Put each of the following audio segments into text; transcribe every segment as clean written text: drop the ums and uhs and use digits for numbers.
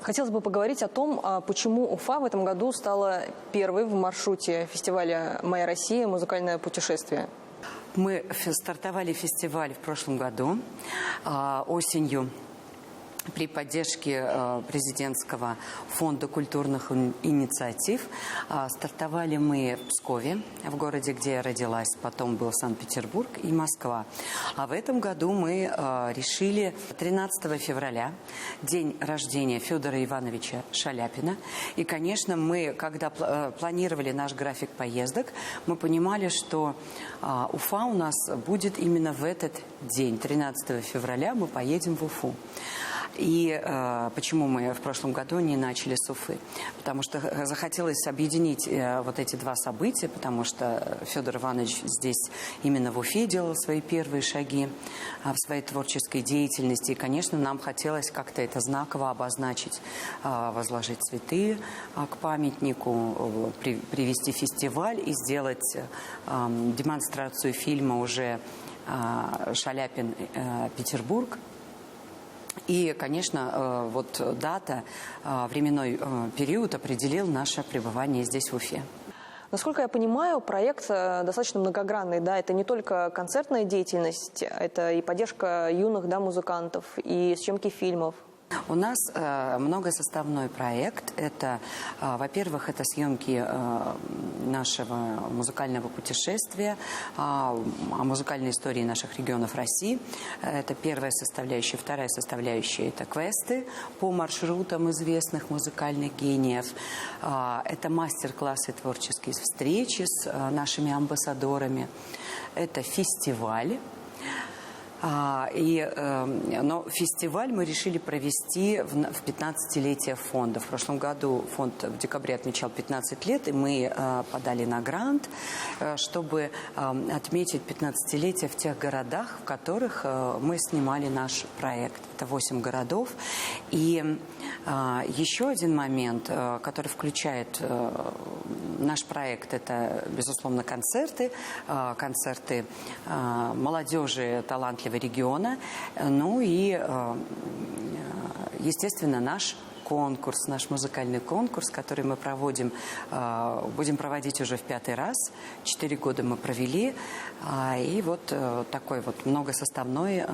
Хотелось бы поговорить о том, почему Уфа в этом году стала первой в маршруте фестиваля «Моя Россия. Музыкальное путешествие». Мы стартовали фестиваль в прошлом году осенью при поддержке президентского фонда культурных инициатив. Стартовали мы в Пскове, в городе, где я родилась, потом был Санкт-Петербург и Москва. А в этом году мы решили 13 февраля, день рождения Федора Ивановича Шаляпина. И, конечно, мы, когда планировали наш график поездок, мы понимали, что Уфа у нас будет именно в этот день, 13 февраля, мы поедем в Уфу. И почему мы в прошлом году не начали с Уфы? Потому что захотелось объединить вот эти два события, потому что Федор Иванович здесь именно в Уфе делал свои первые шаги в своей творческой деятельности. И, конечно, нам хотелось как-то это знаково обозначить, возложить цветы к памятнику, привести фестиваль и сделать демонстрацию фильма уже «Шаляпин. Петербург». И, конечно, вот дата, временной период определил наше пребывание здесь, в Уфе. Насколько я понимаю, проект достаточно многогранный. Да? Это не только концертная деятельность, это и поддержка юных музыкантов, и съемки фильмов. У нас многосоставной проект. Это, во-первых, это съемки нашего музыкального путешествия, о музыкальной истории наших регионов России. Это первая составляющая. Вторая составляющая – это квесты по маршрутам известных музыкальных гениев. Это мастер-классы, творческие встречи с нашими амбассадорами. Это фестиваль. Но фестиваль мы решили провести в 15-летие фонда. В прошлом году фонд в декабре отмечал 15 лет, и мы подали на грант, чтобы отметить 15-летие в тех городах, в которых мы снимали наш проект. Это 8 городов. И еще один момент, который включает наш проект, это, безусловно, концерты молодежи талантливого региона, ну и, естественно, наш музыкальный конкурс, который мы будем проводить уже в 5-й раз. 4 года мы провели. И вот такой вот многосоставной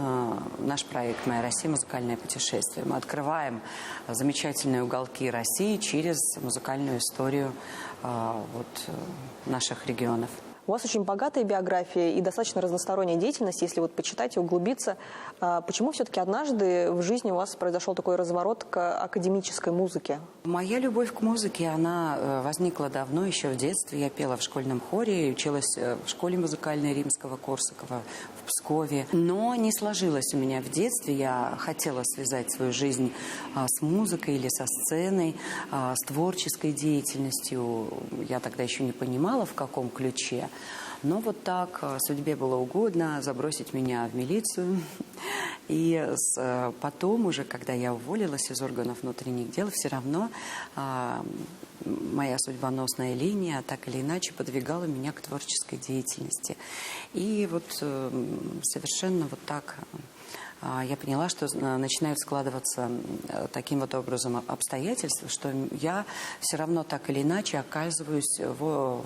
наш проект «Моя Россия. Музыкальное путешествие». Мы открываем замечательные уголки России через музыкальную историю наших регионов. У вас очень богатая биография и достаточно разносторонняя деятельность, если вот почитать и углубиться. Почему все-таки однажды в жизни у вас произошел такой разворот к академической музыке? Моя любовь к музыке, она возникла давно, еще в детстве. Я пела в школьном хоре, училась в школе музыкальной Римского-Корсакова в Пскове. Но не сложилось у меня в детстве. Я хотела связать свою жизнь с музыкой или со сценой, с творческой деятельностью. Я тогда еще не понимала, в каком ключе. Но вот так судьбе было угодно забросить меня в милицию. И потом уже, когда я уволилась из органов внутренних дел, все равно моя судьбоносная линия так или иначе подвигала меня к творческой деятельности. И вот совершенно вот так я поняла, что начинают складываться таким вот образом обстоятельства, что я все равно так или иначе оказываюсь в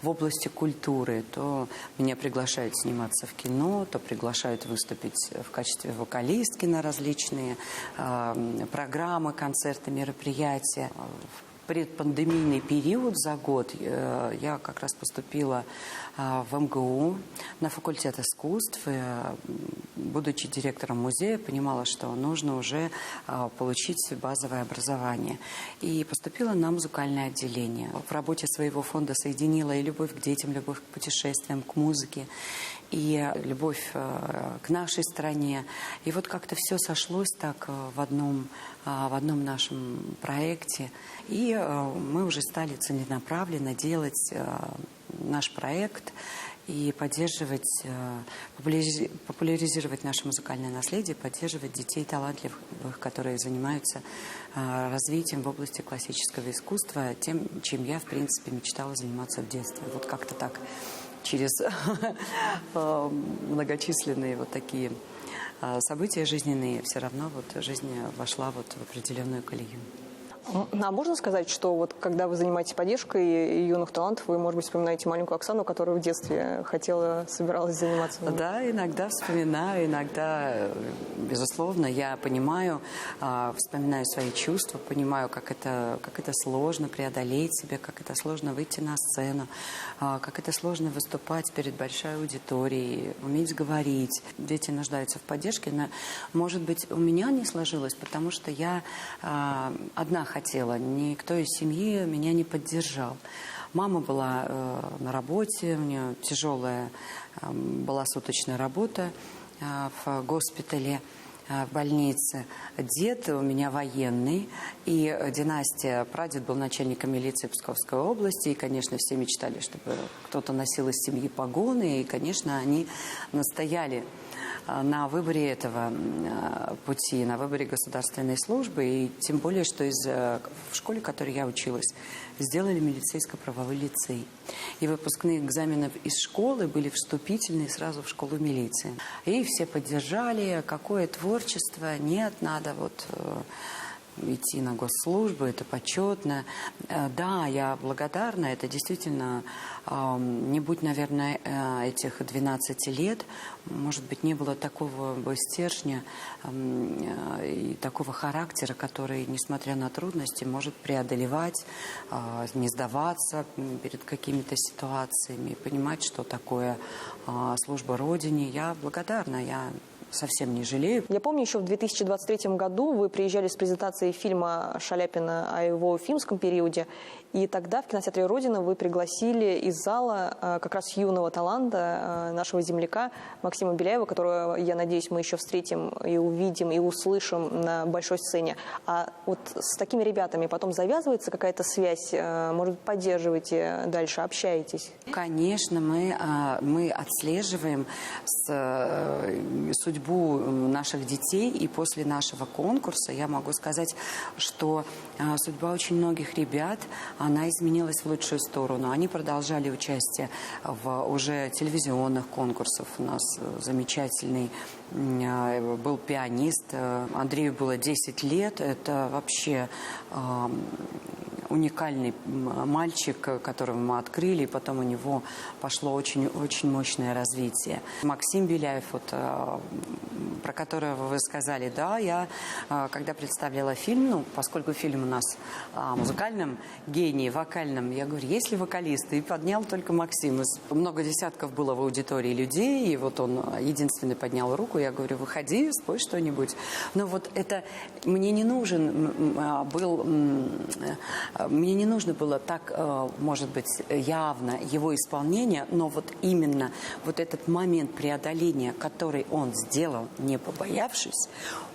области культуры. То меня приглашают сниматься в кино, то приглашают выступить в качестве вокалистки на различные программы, концерты, мероприятия. В предпандемийный период за год я как раз поступила в МГУ на факультет искусств. И, будучи директором музея, понимала, что нужно уже получить базовое образование. И поступила на музыкальное отделение. В работе своего фонда соединила и любовь к детям, любовь к путешествиям, к музыке, и любовь к нашей стране. И вот как-то все сошлось так в одном нашем проекте. И мы уже стали целенаправленно делать наш проект и поддерживать, популяризировать наше музыкальное наследие, поддерживать детей талантливых, которые занимаются развитием в области классического искусства, тем, чем я, в принципе, мечтала заниматься в детстве. Вот как-то так через многочисленные вот такие события жизненные, все равно вот жизнь вошла вот в определенную колею. А можно сказать, что вот когда вы занимаетесь поддержкой юных талантов, вы, может быть, вспоминаете маленькую Оксану, которая в детстве собиралась заниматься? Да, иногда вспоминаю, иногда, безусловно, я понимаю, вспоминаю свои чувства, понимаю, как это сложно преодолеть себя, как это сложно выйти на сцену, как это сложно выступать перед большой аудиторией, уметь говорить. Дети нуждаются в поддержке, но, может быть, у меня не сложилось, потому что я одна хотела, никто из семьи меня не поддержал. Мама была на работе, у нее тяжелая была суточная работа в госпитале, в больнице. Дед у меня военный, и династия, прадед был начальником милиции Псковской области, и, конечно, все мечтали, чтобы кто-то носил из семьи погоны, и, конечно, они настояли на выборе этого пути, на выборе государственной службы, и тем более, что в школе, в которой я училась, сделали милицейско-правовой лицей. И выпускные экзамены из школы были вступительные сразу в школу милиции. И все поддержали, какое творчество, нет, надо вот идти на госслужбу, это почетно. Да, я благодарна, это действительно, не будь, наверное, этих 12 лет, может быть, не было такого бы стержня и такого характера, который, несмотря на трудности, может преодолевать, не сдаваться перед какими-то ситуациями, понимать, что такое служба Родине. Я благодарна, я совсем не жалею. Я помню, еще в 2023 году вы приезжали с презентацией фильма Шаляпина о его уфимском периоде, и тогда в кинотеатре «Родина» вы пригласили из зала как раз юного таланта, нашего земляка Максима Беляева, которого, я надеюсь, мы еще встретим и увидим, и услышим на большой сцене. А вот с такими ребятами потом завязывается какая-то связь? Может, поддерживаете дальше, общаетесь? Конечно, мы отслеживаем судьбу наших детей, и после нашего конкурса я могу сказать, что судьба очень многих ребят, она изменилась в лучшую сторону. Они продолжали участие в уже телевизионных конкурсах. У нас замечательный был пианист, Андрею было 10 лет, это вообще уникальный мальчик, которого мы открыли, и потом у него пошло очень мощное развитие. Максим Беляев, вот, про которого вы сказали, да, я, когда представляла фильм, поскольку фильм у нас о музыкальном гении, вокальном, я говорю, есть ли вокалисты? И поднял только Максим. Много десятков было в аудитории людей, и вот он единственный поднял руку, я говорю, выходи, спой что-нибудь. Но вот это мне не нужно было так, может быть, явно его исполнение, но вот именно вот этот момент преодоления, который он сделал, не побоявшись,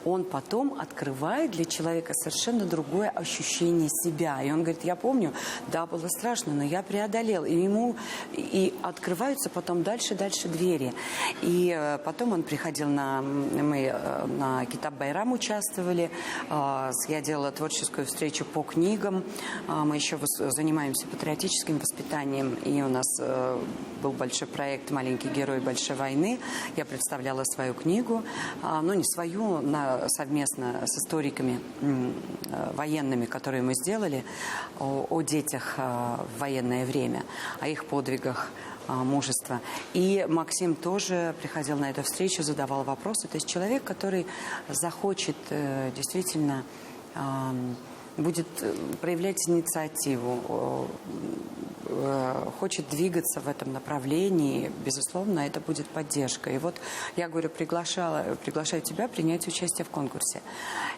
он потом открывает для человека совершенно другое ощущение себя. И он говорит, я помню, да, было страшно, но я преодолел. И открываются потом дальше двери. И потом он приходил мы на Китап-Байрам участвовали, я делала творческую встречу по книгам, мы еще занимаемся патриотическим воспитанием, и у нас был большой проект «Маленький герой большой войны». Я представляла свою книгу, не свою, совместно с историками военными, которые мы сделали, о детях в военное время, о их подвигах, мужества. И Максим тоже приходил на эту встречу, задавал вопросы. То есть человек, который захочет действительно будет проявлять инициативу, хочет двигаться в этом направлении, безусловно, это будет поддержка. И вот я говорю, приглашаю тебя принять участие в конкурсе.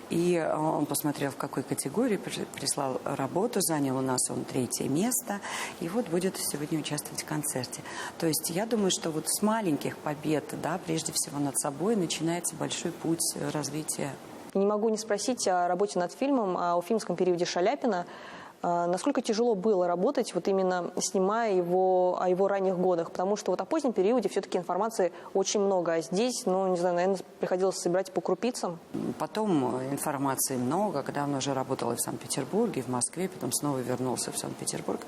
И он посмотрел, в какой категории, прислал работу, занял у нас он 3-е место, и вот будет сегодня участвовать в концерте. То есть я думаю, что вот с маленьких побед, да, прежде всего над собой, начинается большой путь развития. Не могу не спросить о работе над фильмом, о уфимском периоде Шаляпина. Насколько тяжело было работать, вот именно снимая его о его ранних годах? Потому что вот о позднем периоде все-таки информации очень много, а здесь, ну, не знаю, наверное, приходилось собирать по крупицам. Потом информации много, когда он уже работал и в Санкт-Петербурге, и в Москве, потом снова вернулся в Санкт-Петербург.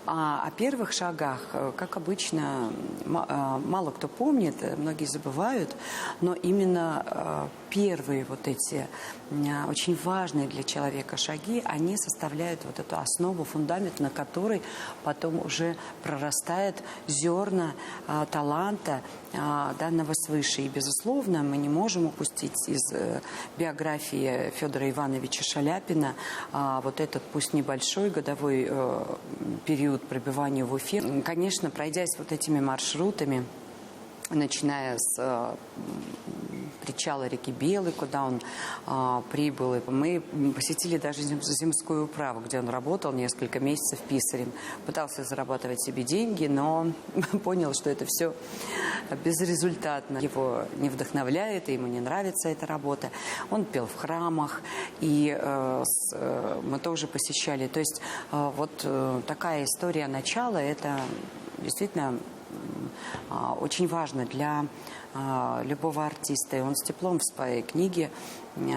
О первых шагах, как обычно, мало кто помнит, многие забывают, но именно первые вот эти очень важные для человека шаги, они составляют вот эту основу, фундамент, на который потом уже прорастает зерна таланта, данного свыше. И, безусловно, мы не можем упустить из биографии Федора Ивановича Шаляпина вот этот, пусть небольшой, годовой период пребывания в Уфе. Конечно, пройдясь вот этими маршрутами, начиная с причала реки Белой, куда он прибыл. И мы посетили даже земскую управу, где он работал несколько месяцев писарем. Пытался зарабатывать себе деньги, но понял, что это все безрезультатно. Его не вдохновляет, и ему не нравится эта работа. Он пел в храмах, и мы тоже посещали. То есть вот такая история начала, это действительно очень важно для любого артиста. И он с теплом в своей книге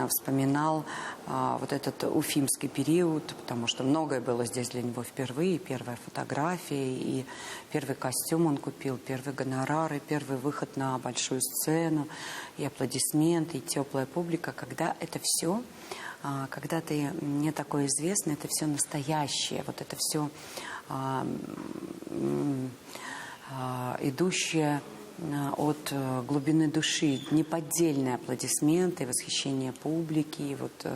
вспоминал вот этот уфимский период, потому что многое было здесь для него впервые. Первая фотография, и первый костюм он купил, первый гонорар, и первый выход на большую сцену, и аплодисменты, и теплая публика. Когда это все, когда ты не такой известный, это все настоящее, вот это все идущее от глубины души, неподдельные аплодисменты, восхищение публики. И вот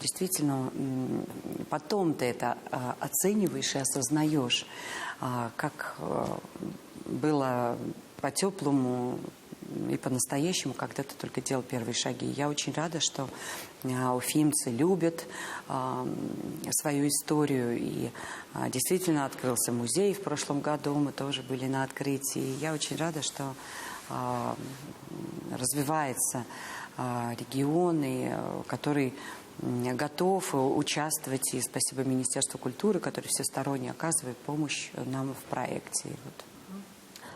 действительно, потом ты это оцениваешь и осознаешь, как было по-теплому и по-настоящему, когда ты только делал первые шаги. Я очень рада, что уфимцы любят свою историю. И действительно открылся музей в прошлом году. Мы тоже были на открытии. Я очень рада, что развивается регион, который готов участвовать. И спасибо Министерству культуры, которое всесторонне оказывает помощь нам в проекте. Вот.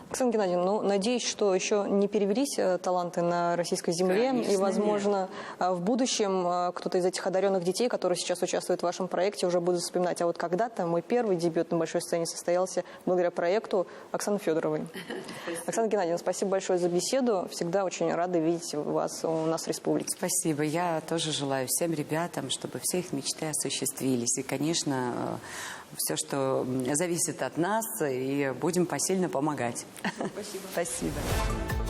Оксана Геннадьевна, ну, надеюсь, что еще не перевелись таланты на российской земле. Конечно, и, возможно, в будущем кто-то из этих одаренных детей, которые сейчас участвуют в вашем проекте, уже будут вспоминать. А вот когда-то мой первый дебют на большой сцене состоялся благодаря проекту Оксаны Федоровой. Оксана Геннадьевна, спасибо большое за беседу. Всегда очень рада видеть вас у нас в республике. Спасибо. Я тоже желаю всем ребятам, чтобы все их мечты осуществились. И, конечно, все, что зависит от нас, и будем посильно помогать. Спасибо. Спасибо.